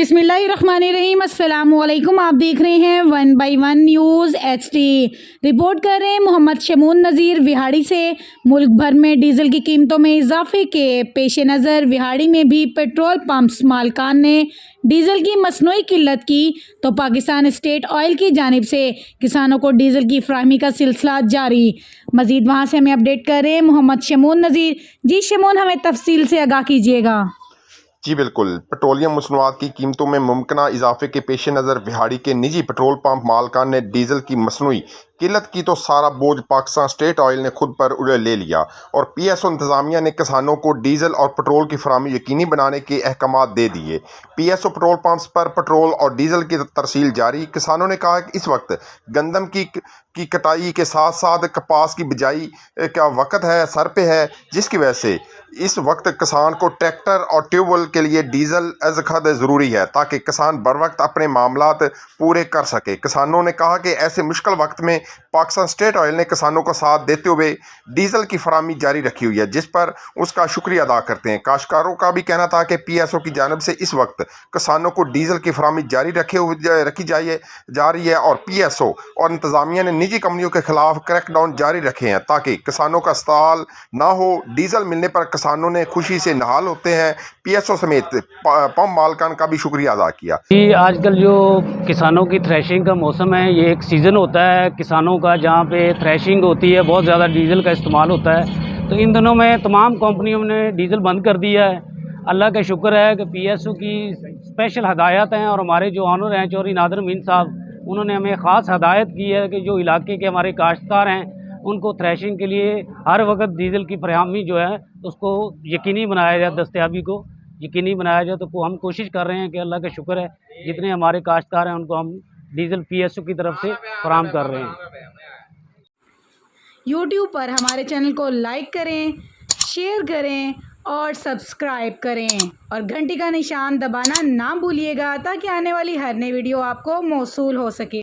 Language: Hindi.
बिस्मिल्लाहिर्रहमानिर्रहीम। अस्सलामुअलैकुम। आप देख रहे हैं 1 बाई 1 न्यूज़ HD। रिपोर्ट कर रहे हैं मोहम्मद शमून नज़ीर विहाड़ी से। मुल्क भर में डीजल की कीमतों में इजाफे के पेश नज़र विहाड़ी में भी पेट्रोल पंप्स मालकान ने डीजल की मसनूई किल्लत की तो पाकिस्तान स्टेट ऑयल की जानिब से किसानों को डीजल की फराहमी का सिलसिला जारी। मज़ीद वहाँ से हमें अपडेट कर रहे हैं मोहम्मद शमून नज़ीर। जी शमून, हमें तफसील से आगाह कीजिएगा। जी बिल्कुल, पेट्रोलियम मसनूआत की कीमतों में मुमकिना इजाफे के पेश नज़र विहाड़ी के निजी पेट्रोल पंप मालकान ने डीजल की मसनूई किल्लत की तो सारा बोझ पाकिस्तान स्टेट ऑयल ने खुद पर ले लिया और PSO इंतज़ामिया ने किसानों को डीजल और पेट्रोल की फराहमी यकीनी बनाने के अहकामात दे दिए। PSO पेट्रोल पंप्स पर पेट्रोल और डीजल की तरसील जारी। किसानों ने कहा कि इस वक्त गंदम की कटाई के साथ साथ कपास की बिजाई का वक्त है, सर पे है, जिसकी वजह से इस वक्त किसान को ट्रैक्टर और ट्यूबवेल के लिए डीजल अज़ खद ज़रूरी है ताकि किसान बर वक्त अपने मामलात पूरे कर सके। किसानों ने कहा कि ऐसे मुश्किल वक्त में पाकिस्तान स्टेट ऑयल ने किसानों को साथ देते हुए डीजल की फराहमी जारी रखी हुई है, जिस पर उसका शुक्रिया अदा करते हैं। काश्तकारों का भी कहना था कि PSO की जानिब से इस वक्त किसानों को डीजल की फराहमी जारी रखी जा रही है और PSO और इंतज़ामिया ने निजी कंपनियों के खिलाफ क्रैकडाउन जारी रखे हैं ताकि किसानों का इस्तेमाल ना हो। डीजल मिलने पर किसानों ने खुशी से नहाल होते हैं। PSO समेत पंप मालकान का भी शुक्रिया अदा किया। जी, आजकल जो किसानों की थ्रेशिंग का मौसम है, ये एक सीज़न होता है किसानों का जहाँ पे थ्रेशिंग होती है, बहुत ज़्यादा डीजल का इस्तेमाल होता है। तो इन दिनों में तमाम कंपनियों ने डीजल बंद कर दिया है। अल्लाह का शुक्र है कि PSO की स्पेशल हदायत हैं और हमारे जो ऑनर हैं चौधरी नादिर अमीन साहब, उन्होंने हमें ख़ास हदायत की है कि जो इलाके के हमारे काश्तकार हैं उनको थ्रेशिंग के लिए हर वक्त डीजल की फराहमी जो है उसको यकीनी बनाया जाए, दस्तयाबी को यकीनी बनाया जाए। तो हम कोशिश कर रहे हैं कि अल्लाह का शुक्र है जितने हमारे काश्तकार हैं उनको हम डीजल PSO की तरफ से फराहम कर रहे हैं। यूट्यूब पर हमारे चैनल को लाइक करें, शेयर करें और सब्सक्राइब करें और घंटी का निशान दबाना ना भूलिएगा ताकि आने वाली हर नई वीडियो आपको मौसूल हो सके।